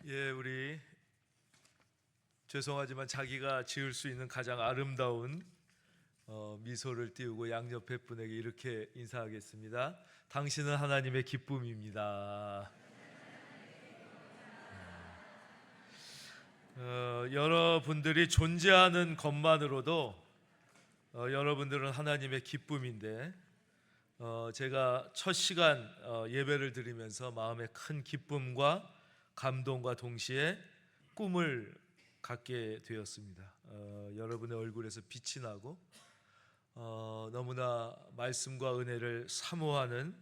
우리 죄송하지만 자기가 지을 수 있는 가장 아름다운 미소를 띄우고 양옆에 분에게 이렇게 인사하겠습니다. 당신은 하나님의 기쁨입니다. 여러분들이 존재하는 것만으로도 여러분들은 하나님의 기쁨인데, 제가 첫 시간 예배를 드리면서 마음에 큰 기쁨과 감동과 동시에 꿈을 갖게 되었습니다. 여러분의 얼굴에서 빛이 나고 너무나 말씀과 은혜를 사모하는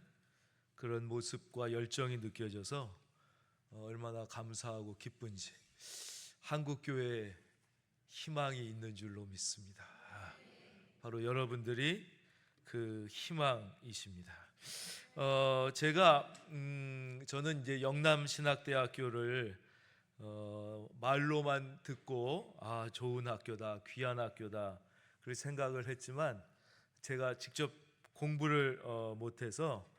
그런 모습과 열정이 느껴져서 얼마나 감사하고 기쁜지, 한국교회에 희망이 있는 줄로 믿습니다. 바로 여러분들이 그 희망이십니다. 저는 이제 영남신학대학교를 말로만 듣고 좋은 학교다, 귀한 학교다 그렇게 생각을 했지만, 제가 직접 공부를 못해서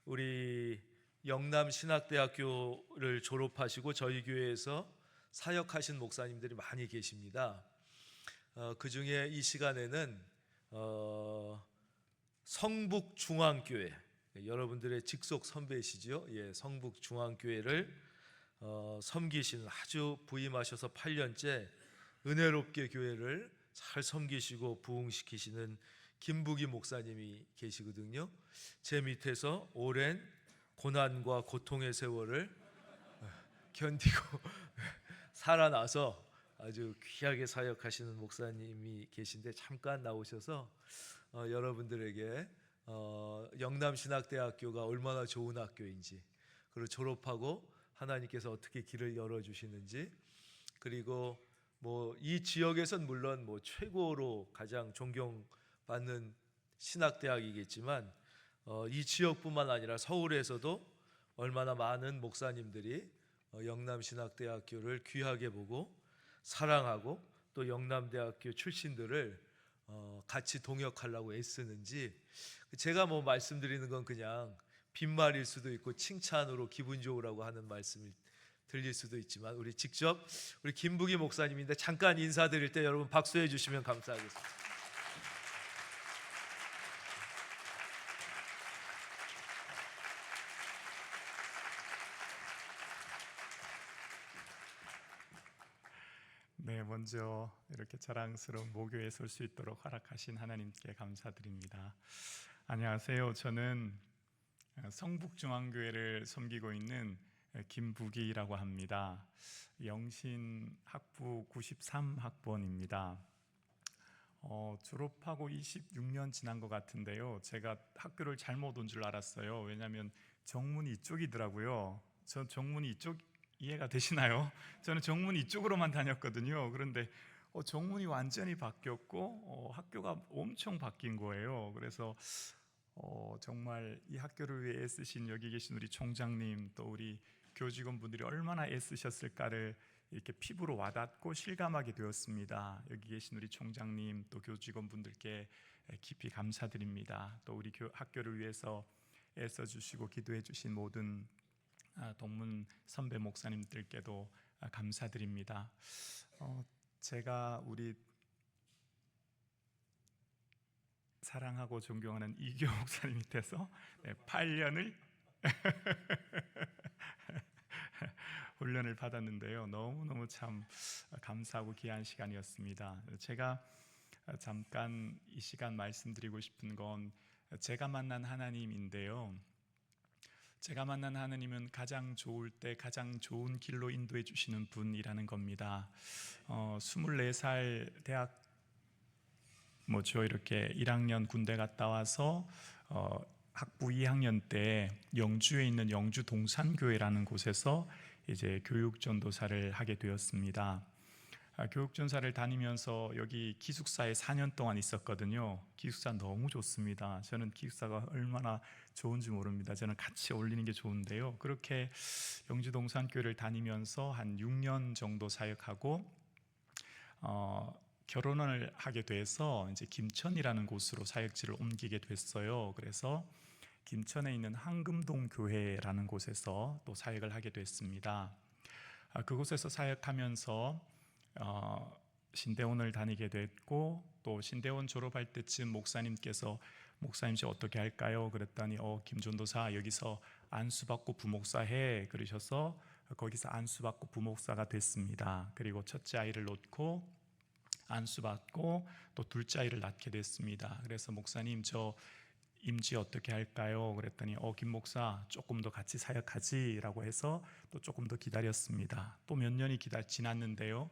우리 영남신학대학교를 졸업하시고 저희 교회에서 사역하신 목사님들이 많이 계십니다. 그 중에 이 시간에는 성북중앙교회, 여러분들의 직속 선배시죠. 성북중앙교회를 섬기시는, 아주 부임하셔서 8년째 은혜롭게 교회를 잘 섬기시고 부흥시키시는 김부기 목사님이 계시거든요. 제 밑에서 오랜 고난과 고통의 세월을 견디고 살아나서 아주 귀하게 사역하시는 목사님이 계신데, 잠깐 나오셔서 여러분들에게 영남신학대학교가 얼마나 좋은 학교인지, 그리고 졸업하고 하나님께서 어떻게 길을 열어주시는지, 그리고 이 지역에선 물론 최고로 가장 존경받는 신학대학이겠지만, 이 지역뿐만 아니라 서울에서도 얼마나 많은 목사님들이 영남신학대학교를 귀하게 보고 사랑하고, 또 영남대학교 출신들을 같이 동역하려고 애쓰는지, 제가 말씀드리는 건 그냥 빈말일 수도 있고 칭찬으로 기분 좋으라고 하는 말씀이 들릴 수도 있지만, 우리 직접 우리 김부기 목사님인데 잠깐 인사드릴 때 여러분 박수해 주시면 감사하겠습니다. 네, 먼저 이렇게 자랑스러운 모교에 설 수 있도록 허락하신 하나님께 감사드립니다. 안녕하세요. 저는 성북중앙교회를 섬기고 있는 김부기라고 합니다. 영신학부 93학번입니다. 졸업하고 26년 지난 것 같은데요, 제가 학교를 잘못 온 줄 알았어요. 왜냐하면 정문이 이쪽이더라고요. 전 정문이 이쪽 이해가 되시나요? 저는 정문이 이쪽으로만 다녔거든요. 그런데 정문이 완전히 바뀌었고 학교가 엄청 바뀐 거예요. 그래서 정말 이 학교를 위해 애쓰신 여기 계신 우리 총장님, 또 우리 교직원분들이 얼마나 애쓰셨을까를 이렇게 피부로 와닿고 실감하게 되었습니다. 여기 계신 우리 총장님, 또 교직원분들께 깊이 감사드립니다. 또 우리 학교를 위해서 애써주시고 기도해 주신 모든 동문 선배 목사님들께도 감사드립니다. 제가 우리 사랑하고 존경하는 이교 목사님 밑에서 8년을 훈련을 받았는데요, 너무너무 참 감사하고 귀한 시간이었습니다. 제가 잠깐 이 시간 말씀드리고 싶은 건 제가 만난 하나님인데요, 제가 만난 하나님은 가장 좋을 때 가장 좋은 길로 인도해 주시는 분이라는 겁니다. 24살 대학 이렇게 1학년 군대 갔다 와서 학부 2학년 때 영주에 있는 영주 동산교회라는 곳에서 이제 교육전도사를 하게 되었습니다. 교육전사를 다니면서 여기 기숙사에 4년 동안 있었거든요. 기숙사 너무 좋습니다. 저는 기숙사가 얼마나 좋은지 모릅니다. 저는 같이 어울리는 게 좋은데요, 그렇게 영주 동산교회를 다니면서 한 6년 정도 사역하고 결혼을 하게 돼서 이제 김천이라는 곳으로 사역지를 옮기게 됐어요. 그래서 김천에 있는 황금동 교회라는 곳에서 또 사역을 하게 됐습니다. 그곳에서 사역하면서 신대원을 다니게 됐고, 또 신대원 졸업할 때쯤 목사님께서 목사님 저 어떻게 할까요? 그랬더니 김전도사 여기서 안수받고 부목사 해 그러셔서 거기서 안수받고 부목사가 됐습니다. 그리고 첫째 아이를 놓고 안수받고 또 둘째 아이를 낳게 됐습니다. 그래서 목사님 저 임지 어떻게 할까요? 그랬더니 김 목사 조금 더 같이 사역하지라고 해서 또 조금 더 기다렸습니다. 또 몇 년이 지났는데요.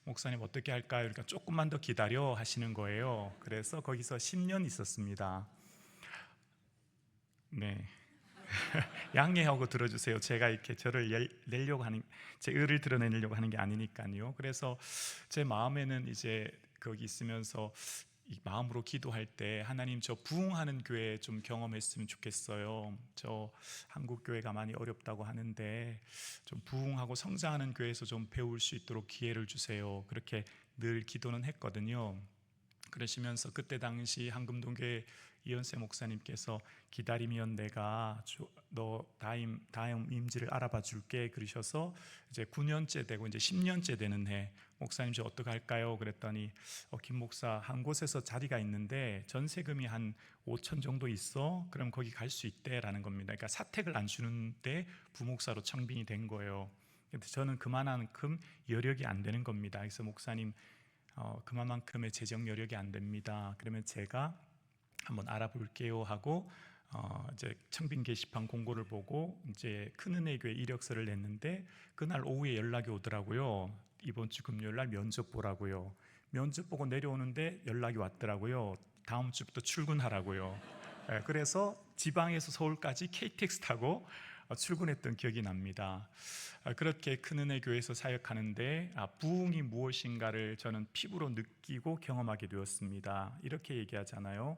목사님 어떻게 할까요? 그러니까 조금만 더 기다려 하시는 거예요. 그래서 거기서 10년 있었습니다. 네. 양해하고 들어주세요. 제가 이렇게 저를 내려고 하는, 제 의를 드러내려고 하는 게 아니니까요. 그래서 제 마음에는 이제 거기 있으면서 이 마음으로 기도할 때 하나님 저 부흥하는 교회 좀 경험했으면 좋겠어요. 저 한국 교회가 많이 어렵다고 하는데 좀 부흥하고 성장하는 교회에서 좀 배울 수 있도록 기회를 주세요. 그렇게 늘 기도는 했거든요. 그러시면서 그때 당시 한금동교회 이현세 목사님께서 기다리면 내가 너 다음 임지를 알아봐 줄게 그러셔서 이제 9년째 되고 이제 10년째 되는 해 목사님 저 어떻게 할까요? 그랬더니 김 목사 한 곳에서 자리가 있는데 전세금이 한 5천 정도 있어. 그럼 거기 갈 수 있대라는 겁니다. 그러니까 사택을 안 주는데 부목사로 청빙이 된 거예요. 근데 저는 그만큼 여력이 안 되는 겁니다. 그래서 목사님 그만큼의 재정 여력이 안 됩니다. 그러면 제가 한번 알아볼게요 하고 이제 청빙 게시판 공고를 보고 이제 큰은혜교회 이력서를 냈는데 그날 오후에 연락이 오더라고요. 이번 주 금요일 날 면접 보라고요. 면접 보고 내려오는데 연락이 왔더라고요. 다음 주부터 출근하라고요. 그래서 지방에서 서울까지 KTX 타고 출근했던 기억이 납니다. 그렇게 큰은혜 교회에서 사역하는데 부흥이 무엇인가를 저는 피부로 느끼고 경험하게 되었습니다. 이렇게 얘기하잖아요.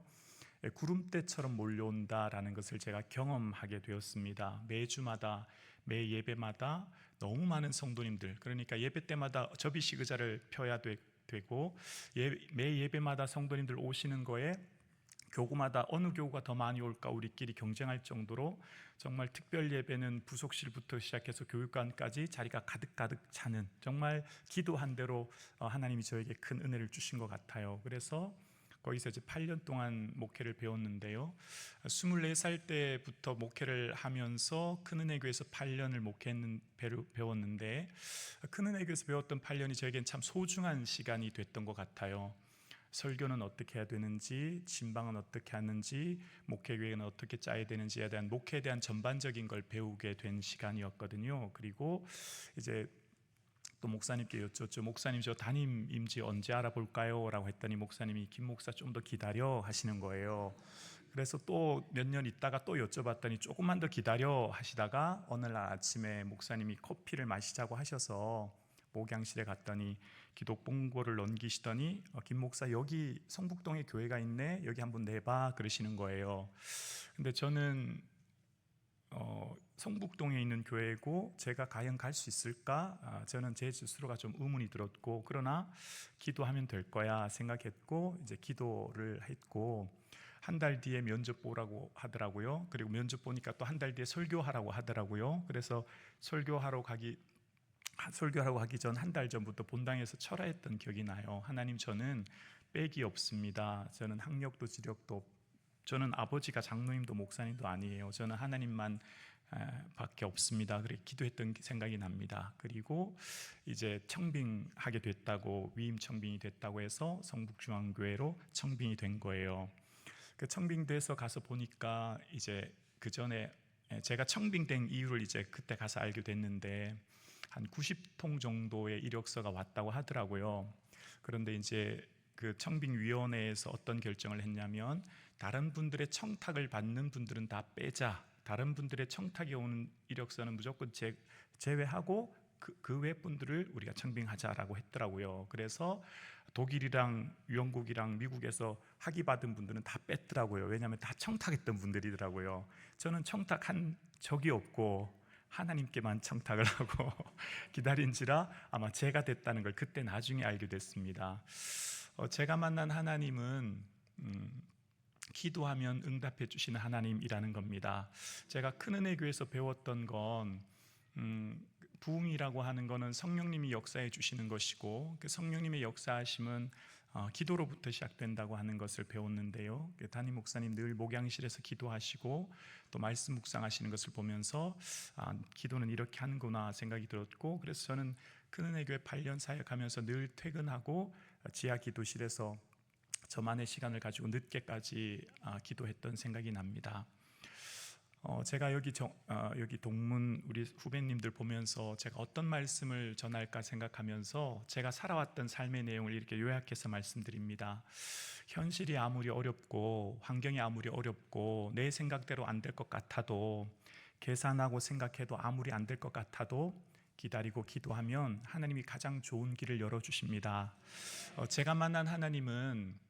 구름대처럼 몰려온다라는 것을 제가 경험하게 되었습니다. 매주마다 매 예배마다 너무 많은 성도님들, 그러니까 예배 때마다 접이식 의자를 펴야 되고 매 예배마다 성도님들 오시는 거에 교구마다 어느 교구가 더 많이 올까 우리끼리 경쟁할 정도로 정말 특별 예배는 부속실부터 시작해서 교육관까지 자리가 가득 차는, 정말 기도한 대로 하나님이 저에게 큰 은혜를 주신 것 같아요. 그래서 거기서 이제 8년 동안 목회를 배웠는데요. 24살 때부터 목회를 하면서 큰은혜교회에서 8년을 배웠는데 큰은혜교회에서 배웠던 8년이 저에겐 참 소중한 시간이 됐던 것 같아요. 설교는 어떻게 해야 되는지, 신방은 어떻게 하는지, 목회 계획은 어떻게 짜야 되는지에 대한 목회에 대한 전반적인 걸 배우게 된 시간이었거든요. 그리고 이제 또 목사님께 여쭙죠. 목사님 저 담임 임지 언제 알아볼까요? 라고 했더니 목사님이 김 목사 좀 더 기다려 하시는 거예요. 그래서 또 몇 년 있다가 또 여쭤봤더니 조금만 더 기다려 하시다가 어느 날 아침에 목사님이 커피를 마시자고 하셔서 목양실에 갔더니 기독본고를 넘기시더니 김 목사 여기 성북동에 교회가 있네, 여기 한번 내봐 그러시는 거예요. 근데 저는 성북동에 있는 교회고 제가 과연 갈 수 있을까? 저는 제 스스로가 좀 의문이 들었고, 그러나 기도하면 될 거야 생각했고 이제 기도를 했고 한 달 뒤에 면접 보라고 하더라고요. 그리고 면접 보니까 또 한 달 뒤에 설교하라고 하더라고요. 그래서 설교하러 가기 전 한 달 전부터 본당에서 철회했던 기억이 나요. 하나님 저는 빽이 없습니다. 저는 학력도 지력도 저는 아버지가 장로님도 목사님도 아니에요. 저는 하나님만 밖에 없습니다. 그렇게 기도했던 생각이 납니다. 그리고 이제 청빙하게 됐다고, 위임 청빙이 됐다고 해서 성북중앙교회로 청빙이 된 거예요. 그 청빙돼서 가서 보니까 이제 그 전에 제가 청빙된 이유를 이제 그때 가서 알게 됐는데 한 90통 정도의 이력서가 왔다고 하더라고요. 그런데 이제 그 청빙위원회에서 어떤 결정을 했냐면 다른 분들의 청탁을 받는 분들은 다 빼자. 다른 분들의 청탁이 오는 이력서는 무조건 제외하고 그 외 분들을 우리가 청빙하자라고 했더라고요. 그래서 독일이랑 영국이랑 미국에서 학위 받은 분들은 다 뺐더라고요. 왜냐하면 다 청탁했던 분들이더라고요. 저는 청탁한 적이 없고 하나님께만 청탁을 하고 기다린지라 아마 제가 됐다는 걸 그때 나중에 알게 됐습니다. 제가 만난 하나님은 기도하면 응답해 주시는 하나님이라는 겁니다. 제가 큰은혜교회에서 배웠던 건 부흥이라고 하는 것은 성령님이 역사해 주시는 것이고, 그 성령님의 역사하심은 기도로부터 시작된다고 하는 것을 배웠는데요. 담임 목사님 늘 목양실에서 기도하시고 또 말씀 묵상하시는 것을 보면서 기도는 이렇게 하는구나 생각이 들었고, 그래서 저는 큰은혜교회 8년 사역하면서 늘 퇴근하고 지하 기도실에서 저만의 시간을 가지고 늦게까지 기도했던 생각이 납니다. 제가 여기 동문 우리 후배님들 보면서 제가 어떤 말씀을 전할까 생각하면서 제가 살아왔던 삶의 내용을 이렇게 요약해서 말씀드립니다. 현실이 아무리 어렵고 환경이 아무리 어렵고 내 생각대로 안 될 것 같아도, 계산하고 생각해도 아무리 안 될 것 같아도 기다리고 기도하면 하나님이 가장 좋은 길을 열어주십니다. 제가 만난 하나님은,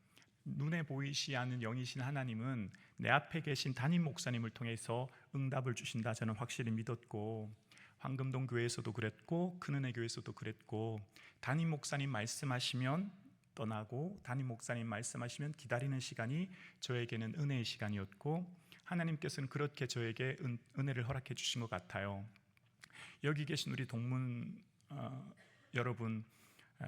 눈에 보이시 않는 영이신 하나님은 내 앞에 계신 담임 목사님을 통해서 응답을 주신다, 저는 확실히 믿었고, 황금동 교회에서도 그랬고 큰은혜 교회에서도 그랬고, 담임 목사님 말씀하시면 떠나고 담임 목사님 말씀하시면 기다리는 시간이 저에게는 은혜의 시간이었고, 하나님께서는 그렇게 저에게 은혜를 허락해 주신 것 같아요. 여기 계신 우리 동문 여러분,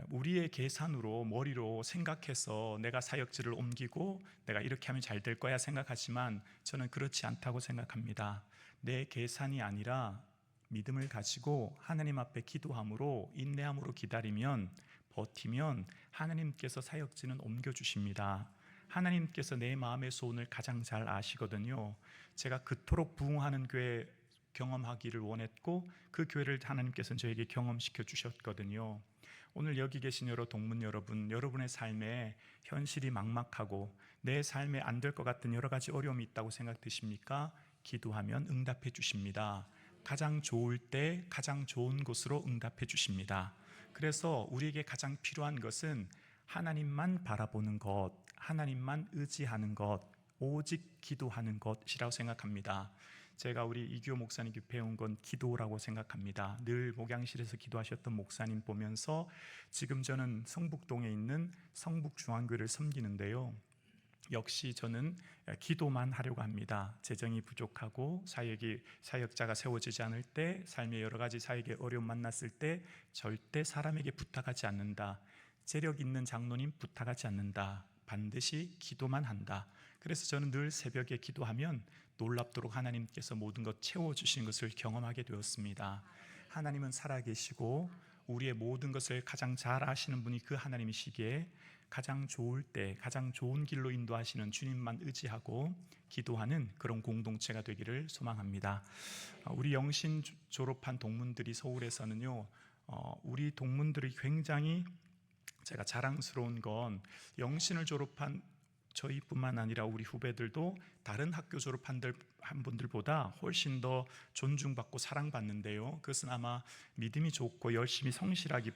우리의 계산으로, 머리로 생각해서 내가 사역지를 옮기고 내가 이렇게 하면 잘 될 거야 생각하지만 저는 그렇지 않다고 생각합니다. 내 계산이 아니라 믿음을 가지고 하나님 앞에 기도함으로, 인내함으로 기다리면, 버티면 하나님께서 사역지는 옮겨주십니다. 하나님께서 내 마음의 소원을 가장 잘 아시거든요. 제가 그토록 부흥하는 교회 경험하기를 원했고, 그 교회를 하나님께서는 저에게 경험시켜 주셨거든요. 오늘 여기 계신 여러 동문 여러분, 여러분의 삶에 현실이 막막하고 내 삶에 안 될 것 같은 여러 가지 어려움이 있다고 생각되십니까? 기도하면 응답해 주십니다. 가장 좋을 때 가장 좋은 곳으로 응답해 주십니다. 그래서 우리에게 가장 필요한 것은 하나님만 바라보는 것, 하나님만 의지하는 것, 오직 기도하는 것이라고 생각합니다. 제가 우리 이규호 목사님께 배운 건 기도라고 생각합니다. 늘 목양실에서 기도하셨던 목사님 보면서 지금 저는 성북동에 있는 성북중앙교회를 섬기는데요, 역시 저는 기도만 하려고 합니다. 재정이 부족하고 사역자가 세워지지 않을 때, 삶의 여러 가지 사역의 어려움 만났을 때 절대 사람에게 부탁하지 않는다. 재력 있는 장로님 부탁하지 않는다. 반드시 기도만 한다. 그래서 저는 늘 새벽에 기도하면 놀랍도록 하나님께서 모든 것 채워주신 것을 경험하게 되었습니다. 하나님은 살아계시고 우리의 모든 것을 가장 잘 아시는 분이 그 하나님이시기에 가장 좋을 때 가장 좋은 길로 인도하시는 주님만 의지하고 기도하는 그런 공동체가 되기를 소망합니다. 우리 영신 졸업한 동문들이 서울에서는요, 우리 동문들이 굉장히, 제가 자랑스러운 건 영신을 졸업한 저희뿐만 아니라 우리 후배들도 다른 학교 졸업한 분들보다 훨씬 더 존중받고 사랑받는데요, 그것은 아마 믿음이 좋고 열심히 성실하기,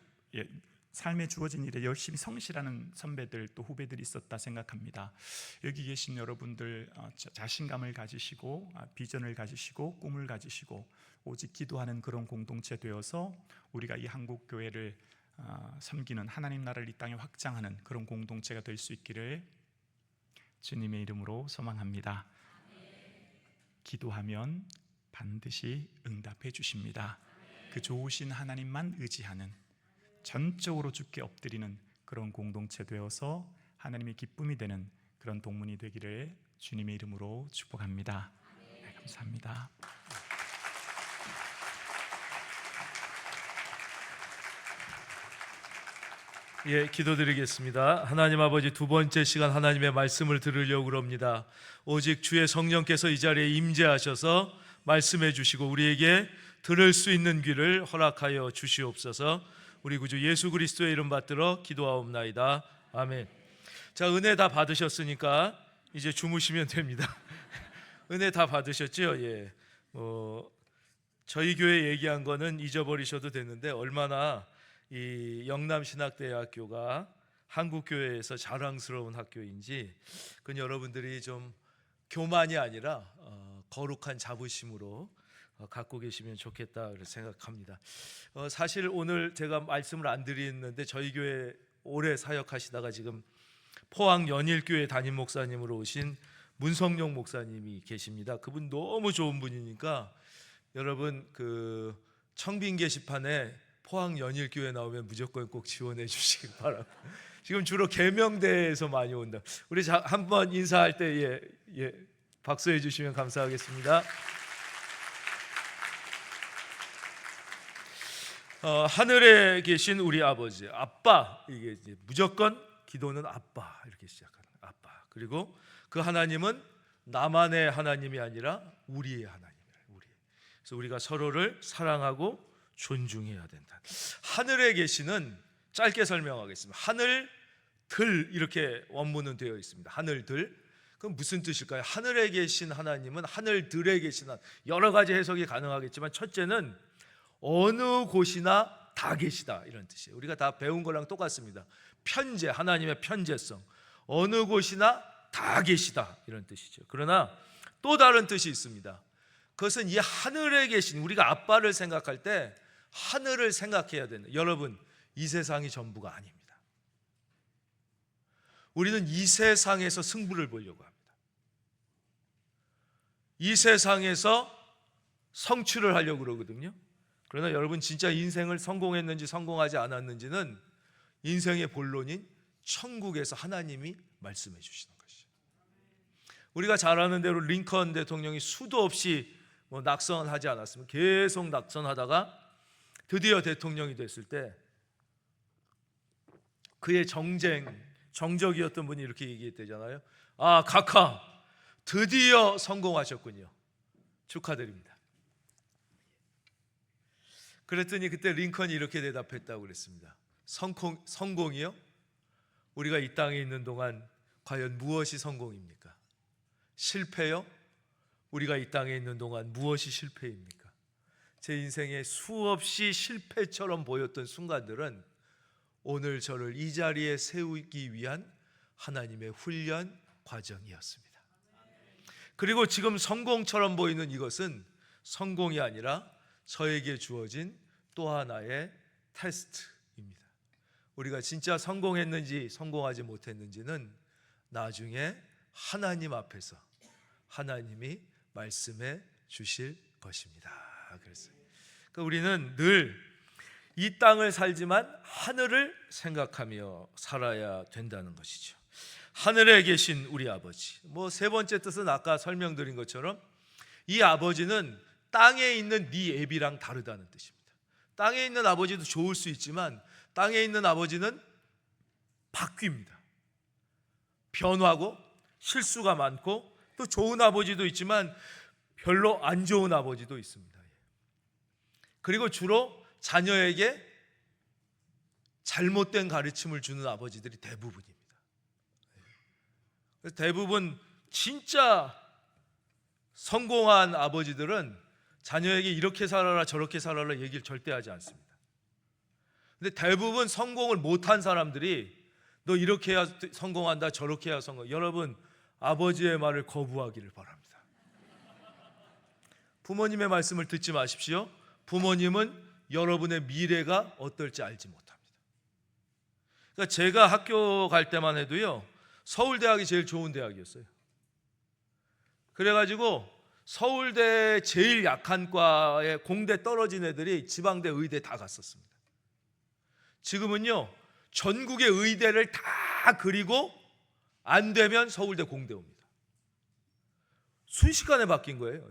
삶에 주어진 일에 열심히 성실하는 선배들 또 후배들이 있었다 생각합니다. 여기 계신 여러분들 자신감을 가지시고 비전을 가지시고 꿈을 가지시고 오직 기도하는 그런 공동체 되어서 우리가 이 한국교회를 섬기는, 하나님 나라를 이 땅에 확장하는 그런 공동체가 될 수 있기를 주님의 이름으로 소망합니다. 기도하면 반드시 응답해 주십니다. 그 좋으신 하나님만 의지하는, 전적으로 주께 엎드리는 그런 공동체 되어서 하나님의 기쁨이 되는 그런 동문이 되기를 주님의 이름으로 축복합니다. 네, 감사합니다. 예, 기도드리겠습니다. 하나님 아버지, 두 번째 시간 하나님의 말씀을 들으려고 합니다. 오직 주의 성령께서 이 자리에 임재하셔서 말씀해 주시고 우리에게 들을 수 있는 귀를 허락하여 주시옵소서. 우리 구주 예수 그리스도의 이름 받들어 기도하옵나이다. 아멘. 자, 은혜 다 받으셨으니까 이제 주무시면 됩니다. 은혜 다 받으셨죠? 예. 저희 교회 얘기한 거는 잊어버리셔도 되는데, 얼마나 이 영남신학대학교가 한국교회에서 자랑스러운 학교인지 그건 여러분들이 좀 교만이 아니라 거룩한 자부심으로 갖고 계시면 좋겠다 생각합니다. 사실 오늘 제가 말씀을 안 드리는데 저희 교회 오래 사역하시다가 지금 포항 연일교회 담임 목사님으로 오신 문성용 목사님이 계십니다. 그분 너무 좋은 분이니까 여러분 청빈 게시판에 포항 연일교회 나오면 무조건 꼭 지원해 주시기 바랍니다. 지금 주로 계명대에서 많이 온다. 우리 한번 인사할 때 박수해 주시면 감사하겠습니다. 하늘에 계신 우리 아버지, 아빠, 이게 이제 무조건 기도는 아빠 이렇게 시작하는 아빠. 그리고 그 하나님은 나만의 하나님이 아니라 우리의 하나님이에요. 우리. 그래서 우리가 서로를 사랑하고 존중해야 된다. 하늘에 계시는 짧게 설명하겠습니다. 하늘들 이렇게 원문은 되어 있습니다. 하늘들. 그럼 무슨 뜻일까요? 하늘에 계신 하나님은 하늘들에 계신 여러 가지 해석이 가능하겠지만 첫째는 어느 곳이나 다 계시다 이런 뜻이에요. 우리가 다 배운 거랑 똑같습니다. 편재, 하나님의 편재성. 어느 곳이나 다 계시다 이런 뜻이죠. 그러나 또 다른 뜻이 있습니다. 그것은 이 하늘에 계신 우리가 아빠를 생각할 때 하늘을 생각해야 된다. 여러분, 이 세상이 전부가 아닙니다. 우리는 이 세상에서 승부를 보려고 합니다. 이 세상에서 성취를 하려고 그러거든요. 그러나 여러분 진짜 인생을 성공했는지 성공하지 않았는지는 인생의 본론인 천국에서 하나님이 말씀해 주시는 것이죠. 우리가 잘 아는 대로 링컨 대통령이 수도 없이 낙선하지 않았으면 계속 낙선하다가 드디어 대통령이 됐을 때 그의 정적이었던 분이 이렇게 얘기했대잖아요. 아, 카카 드디어 성공하셨군요. 축하드립니다. 그랬더니 그때 링컨이 이렇게 대답했다고 그랬습니다. 성공이요? 우리가 이 땅에 있는 동안 과연 무엇이 성공입니까? 실패요? 우리가 이 땅에 있는 동안 무엇이 실패입니까? 제 인생에 수없이 실패처럼 보였던 순간들은 오늘 저를 이 자리에 세우기 위한 하나님의 훈련 과정이었습니다. 그리고 지금 성공처럼 보이는 이것은 성공이 아니라 저에게 주어진 또 하나의 테스트입니다. 우리가 진짜 성공했는지 성공하지 못했는지는 나중에 하나님 앞에서 하나님이 말씀해 주실 것입니다. 그래서 우리는 늘 이 땅을 살지만 하늘을 생각하며 살아야 된다는 것이죠. 하늘에 계신 우리 아버지. 세 번째 뜻은 아까 설명드린 것처럼 이 아버지는 땅에 있는 네 애비랑 다르다는 뜻입니다. 땅에 있는 아버지도 좋을 수 있지만 땅에 있는 아버지는 바뀝니다. 변하고 실수가 많고 또 좋은 아버지도 있지만 별로 안 좋은 아버지도 있습니다. 그리고 주로 자녀에게 잘못된 가르침을 주는 아버지들이 대부분입니다. 대부분 진짜 성공한 아버지들은 자녀에게 이렇게 살아라 저렇게 살아라 얘기를 절대 하지 않습니다. 근데 대부분 성공을 못한 사람들이 너 이렇게 해야 성공한다 저렇게 해야 성공. 여러분, 아버지의 말을 거부하기를 바랍니다. 부모님의 말씀을 듣지 마십시오. 부모님은 여러분의 미래가 어떨지 알지 못합니다. 그러니까 제가 학교 갈 때만 해도요, 서울대학이 제일 좋은 대학이었어요. 그래가지고 서울대 제일 약한 과에 공대 떨어진 애들이 지방대 의대 다 갔었습니다. 지금은요, 전국의 의대를 다 그리고 안 되면 서울대 공대 옵니다. 순식간에 바뀐 거예요.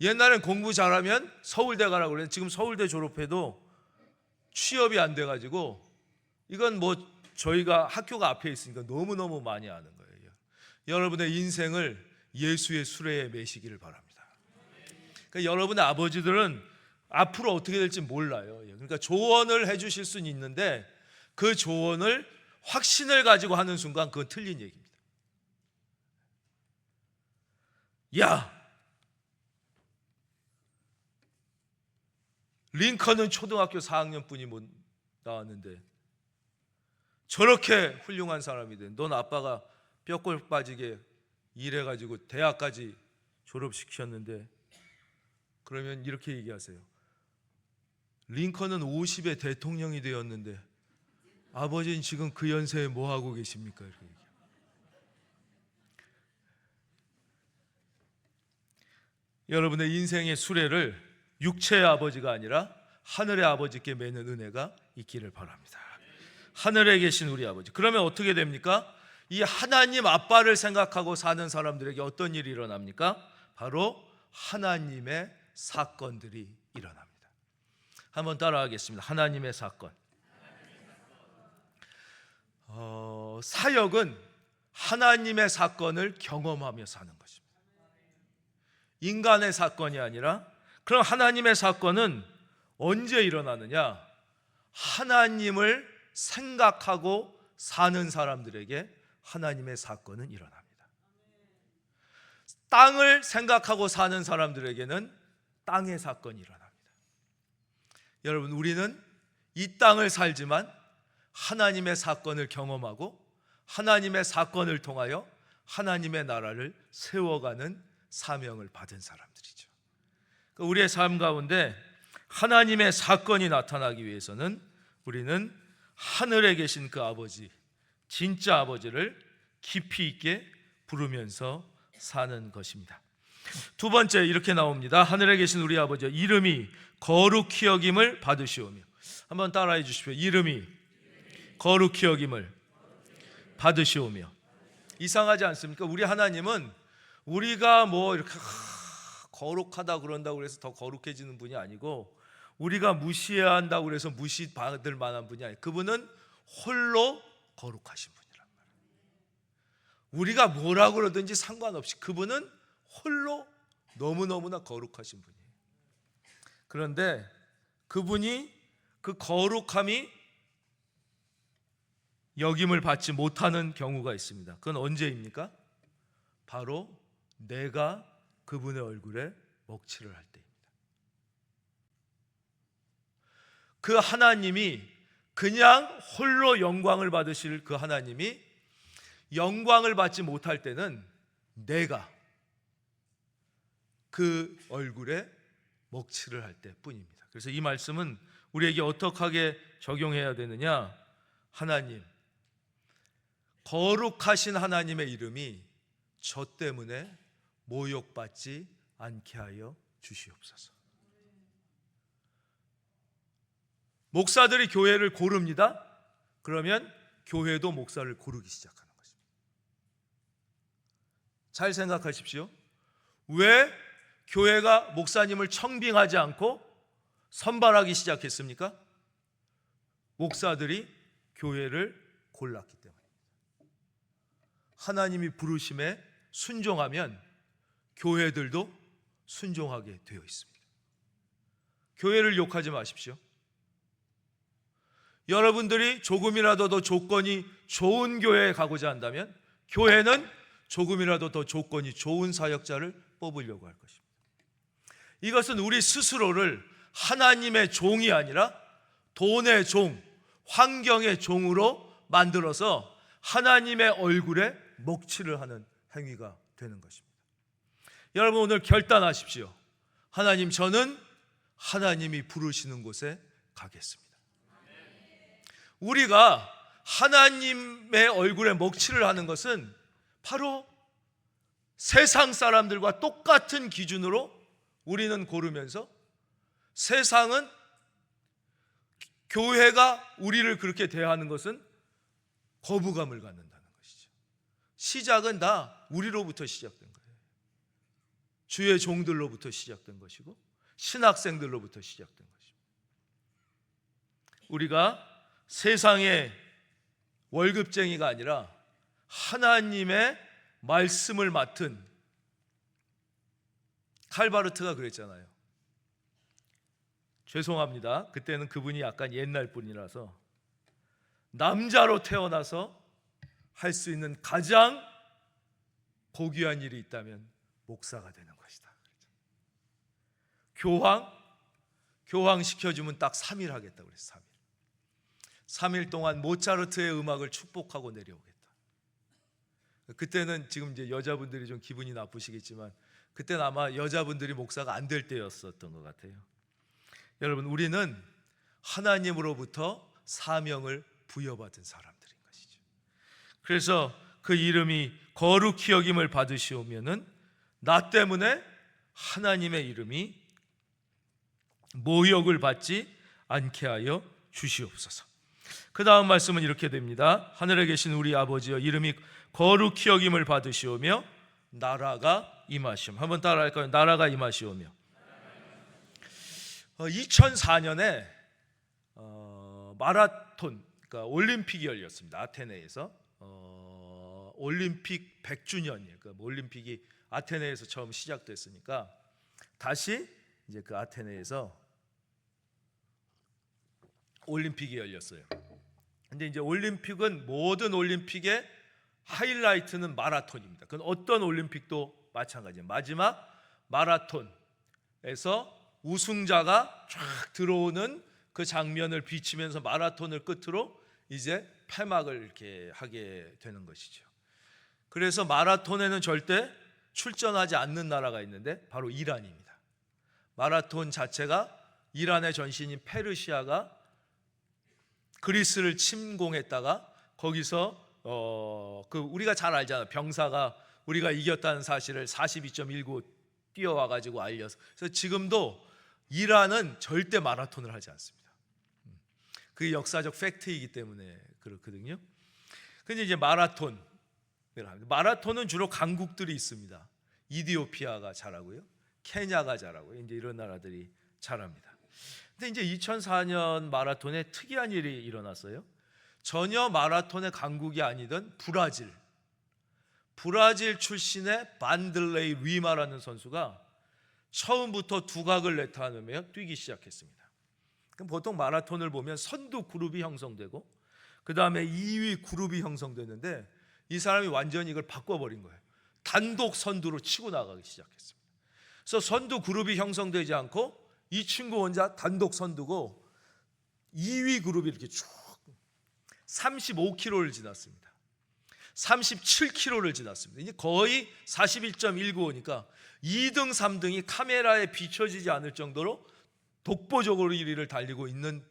옛날엔 공부 잘하면 서울대 가라고 그랬는데 지금 서울대 졸업해도 취업이 안 돼가지고 이건 저희가 학교가 앞에 있으니까 너무너무 많이 아는 거예요. 여러분의 인생을 예수의 수레에 매시기를 바랍니다. 그러니까 여러분의 아버지들은 앞으로 어떻게 될지 몰라요. 그러니까 조언을 해주실 수는 있는데 그 조언을 확신을 가지고 하는 순간 그건 틀린 얘기입니다. 야, 링컨은 초등학교 4학년뿐이 못 나왔는데 저렇게 훌륭한 사람이 돼. 넌 아빠가 뼈골 빠지게 일해가지고 대학까지 졸업시켰는데 그러면 이렇게 얘기하세요. 링컨은 50에 대통령이 되었는데 아버지는 지금 그 연세에 뭐 하고 계십니까? 이렇게 얘기해요. 여러분의 인생의 수레를 육체의 아버지가 아니라 하늘의 아버지께 매는 은혜가 있기를 바랍니다. 하늘에 계신 우리 아버지. 그러면 어떻게 됩니까? 이 하나님 아빠를 생각하고 사는 사람들에게 어떤 일이 일어납니까? 바로 하나님의 사건들이 일어납니다. 한번 따라하겠습니다. 하나님의 사건. 사역은 하나님의 사건을 경험하며 사는 것입니다. 인간의 사건이 아니라, 그럼 하나님의 사건은 언제 일어나느냐? 하나님을 생각하고 사는 사람들에게 하나님의 사건은 일어납니다. 땅을 생각하고 사는 사람들에게는 땅의 사건이 일어납니다. 여러분, 우리는 이 땅을 살지만 하나님의 사건을 경험하고 하나님의 사건을 통하여 하나님의 나라를 세워가는 사명을 받은 사람들이죠. 우리의 삶 가운데 하나님의 사건이 나타나기 위해서는 우리는 하늘에 계신 그 아버지, 진짜 아버지를 깊이 있게 부르면서 사는 것입니다. 두 번째 이렇게 나옵니다. 하늘에 계신 우리 아버지, 이름이 거룩히 여김을 받으시오며. 한번 따라해 주십시오. 이름이 거룩히 여김을 받으시오며. 이상하지 않습니까? 우리 하나님은 우리가 뭐 이렇게 거룩하다 그런다고 그래서 더 거룩해지는 분이 아니고, 우리가 무시해야 한다고 그래서 무시받을 만한 분이 아니에요. 그분은 홀로 거룩하신 분이란 말이에요. 우리가 뭐라고 그러든지 상관없이 그분은 홀로 너무너무나 거룩하신 분이에요. 그런데 그분이 그 거룩함이 여김을 받지 못하는 경우가 있습니다. 그건 언제입니까? 바로 내가 그분의 얼굴에 먹칠을 할 때입니다. 그 하나님이, 그냥 홀로 영광을 받으실 그 하나님이 영광을 받지 못할 때는 내가 그 얼굴에 먹칠을 할 때뿐입니다. 그래서 이 말씀은 우리에게 어떻게 적용해야 되느냐? 하나님, 거룩하신 하나님의 이름이 저 때문에 모욕받지 않게 하여 주시옵소서. 목사들이 교회를 고릅니다. 그러면 교회도 목사를 고르기 시작하는 것입니다. 잘 생각하십시오. 왜 교회가 목사님을 청빙하지 않고 선발하기 시작했습니까? 목사들이 교회를 골랐기 때문입니다. 하나님이 부르심에 순종하면 교회들도 순종하게 되어 있습니다. 교회를 욕하지 마십시오. 여러분들이 조금이라도 더 조건이 좋은 교회에 가고자 한다면 교회는 조금이라도 더 조건이 좋은 사역자를 뽑으려고 할 것입니다. 이것은 우리 스스로를 하나님의 종이 아니라 돈의 종, 환경의 종으로 만들어서 하나님의 얼굴에 먹칠을 하는 행위가 되는 것입니다. 여러분, 오늘 결단하십시오. 하나님, 저는 하나님이 부르시는 곳에 가겠습니다. 우리가 하나님의 얼굴에 먹칠을 하는 것은 바로 세상 사람들과 똑같은 기준으로 우리는 고르면서, 세상은 교회가 우리를 그렇게 대하는 것은 거부감을 갖는다는 것이죠. 시작은 다 우리로부터 시작된 거예요. 주의 종들로부터 시작된 것이고 신학생들로부터 시작된 것입니다. 우리가 세상의 월급쟁이가 아니라 하나님의 말씀을 맡은, 칼바르트가 그랬잖아요. 죄송합니다. 그때는 그분이 약간 옛날 분이라서, 남자로 태어나서 할 수 있는 가장 고귀한 일이 있다면 목사가 되는 것이다. 교황 시켜주면 딱 3일 하겠다고 그랬어요. 3일 동안 모차르트의 음악을 축복하고 내려오겠다. 그때는 지금 이제 여자분들이 좀 기분이 나쁘시겠지만 그때는 아마 여자분들이 목사가 안 될 때였었던 것 같아요. 여러분, 우리는 하나님으로부터 사명을 부여받은 사람들인 것이죠. 그래서 그 이름이 거룩히 여김을 받으시오면은 나 때문에 하나님의 이름이 모욕을 받지 않게 하여 주시옵소서. 그 다음 말씀은 이렇게 됩니다. 하늘에 계신 우리 아버지여, 이름이 거룩히 여김을 받으시오며 나라가 임하시오며. 한번 따라할까요? 나라가 임하시오며. 2004년에 마라톤, 그러니까 올림픽이 열렸습니다. 아테네에서. 올림픽 100주년이에요. 그러니까 올림픽이 아테네에서 처음 시작됐으니까 다시 이제 그 아테네에서 올림픽이 열렸어요. 근데 이제 올림픽은, 모든 올림픽의 하이라이트는 마라톤입니다. 그건 어떤 올림픽도 마찬가지예요. 마지막 마라톤에서 우승자가 쫙 들어오는 그 장면을 비치면서 마라톤을 끝으로 이제 폐막을 이렇게 하게 되는 것이죠. 그래서 마라톤에는 절대 출전하지 않는 나라가 있는데 바로 이란입니다. 마라톤 자체가 이란의 전신인 페르시아가 그리스를 침공했다가 거기서 우리가 잘 알잖아요. 병사가 우리가 이겼다는 사실을 42.19 뛰어와 가지고 알려서. 그래서 지금도 이란은 절대 마라톤을 하지 않습니다. 그게 역사적 팩트이기 때문에 그렇거든요. 근데 이제 마라톤은 주로 강국들이 있습니다. 이디오피아가 잘하고요, 케냐가 잘하고요, 이제 이런 나라들이 잘합니다. 근데 이제 2004년 마라톤에 특이한 일이 일어났어요. 전혀 마라톤의 강국이 아니던 브라질 출신의 반들레이 루이마라는 선수가 처음부터 두각을 나타내며 뛰기 시작했습니다. 그럼 보통 마라톤을 보면 선두 그룹이 형성되고 그 다음에 2위 그룹이 형성되는데 이 사람이 완전히 이걸 바꿔버린 거예요. 단독 선두로 치고 나가기 시작했습니다. 그래서 선두 그룹이 형성되지 않고 이 친구 혼자 단독 선두고 2위 그룹이 이렇게 쭉 35km를 지났습니다. 37km를 지났습니다. 이제 거의 41.195니까 2등, 3등이 카메라에 비춰지지 않을 정도로 독보적으로 1위를 달리고 있는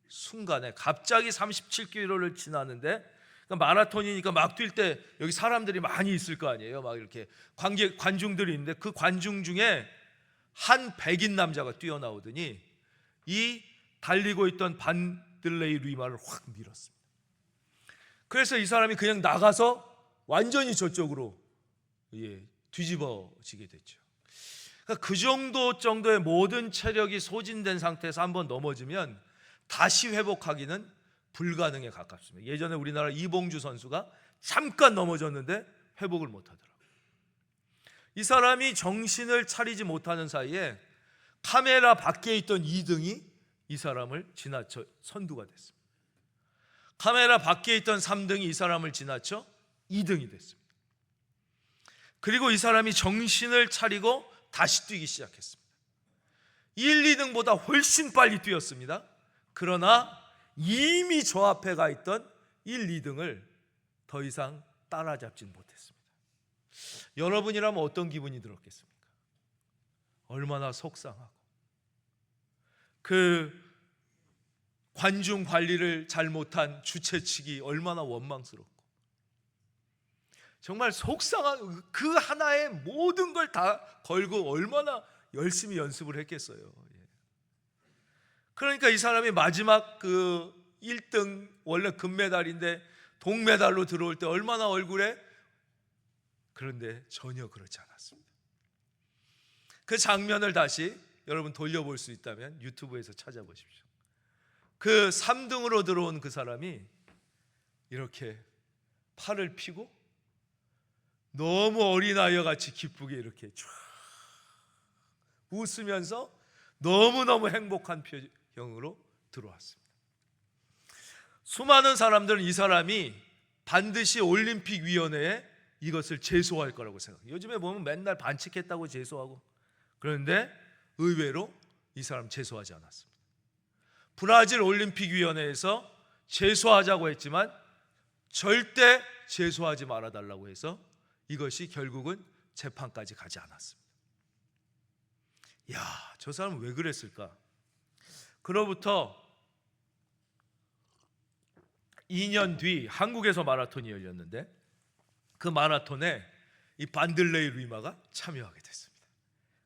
순간에 갑자기 37km를 지나는데, 그러니까 마라톤이니까 막 뛸 때 여기 사람들이 많이 있을 거 아니에요. 막 이렇게 관중들이 있는데 그 관중 중에 한 백인 남자가 뛰어나오더니 이 달리고 있던 반들레이 루이마를 확 밀었습니다. 그래서 이 사람이 그냥 나가서 완전히 저쪽으로 뒤집어지게 됐죠. 그러니까 그 정도의 모든 체력이 소진된 상태에서 한번 넘어지면 다시 회복하기는 불가능에 가깝습니다. 예전에 우리나라 이봉주 선수가 잠깐 넘어졌는데 회복을 못하더라고요. 이 사람이 정신을 차리지 못하는 사이에 카메라 밖에 있던 2등이 이 사람을 지나쳐 선두가 됐습니다. 카메라 밖에 있던 3등이 이 사람을 지나쳐 2등이 됐습니다. 그리고 이 사람이 정신을 차리고 다시 뛰기 시작했습니다. 1, 2등보다 훨씬 빨리 뛰었습니다. 그러나 이미 저 앞에 가 있던 1, 2등을 더 이상 따라잡진 못했습니다. 여러분이라면 어떤 기분이 들었겠습니까? 얼마나 속상하고, 그 관중 관리를 잘못한 주최 측이 얼마나 원망스럽고, 정말 속상한, 그 하나에 모든 걸 다 걸고 얼마나 열심히 연습을 했겠어요. 그러니까 이 사람이 마지막 그 1등, 원래 금메달인데 동메달로 들어올 때 얼마나 얼굴에, 그런데 전혀 그렇지 않았습니다. 그 장면을 다시 여러분 돌려볼 수 있다면 유튜브에서 찾아보십시오. 그 3등으로 들어온 그 사람이 이렇게 팔을 펴고 너무 어린아이와 같이 기쁘게 이렇게 쫙 웃으면서 너무너무 행복한 표정으로 들어왔습니다. 수많은 사람들은 이 사람이 반드시 올림픽위원회에 이것을 제소할 거라고 생각해요. 요즘에 보면 맨날 반칙했다고 제소하고, 그런데 의외로 이 사람 제소하지 않았습니다. 브라질 올림픽위원회에서 제소하자고 했지만 절대 제소하지 말아달라고 해서 이것이 결국은 재판까지 가지 않았습니다. 야, 저 사람은 왜 그랬을까? 그로부터 2년 뒤 한국에서 마라톤이 열렸는데 그 마라톤에 이 반들레이 루이마가 참여하게 됐습니다.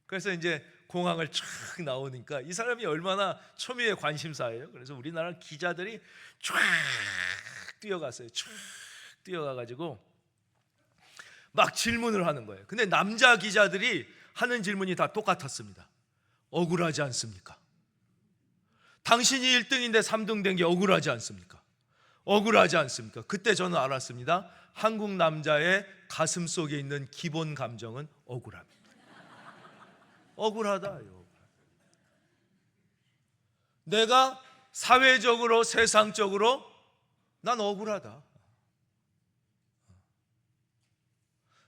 그래서 이제 공항을 쫙 나오니까 이 사람이 얼마나 초미의 관심사예요. 그래서 우리나라 기자들이 쫙 뛰어갔어요. 쫙 뛰어가가지고 막 질문을 하는 거예요. 근데 남자 기자들이 하는 질문이 다 똑같았습니다. 억울하지 않습니까? 당신이 1등인데 3등 된 게 억울하지 않습니까? 억울하지 않습니까? 그때 저는 알았습니다. 한국 남자의 가슴 속에 있는 기본 감정은 억울합니다. 억울하다요. 내가 사회적으로 세상적으로 난 억울하다.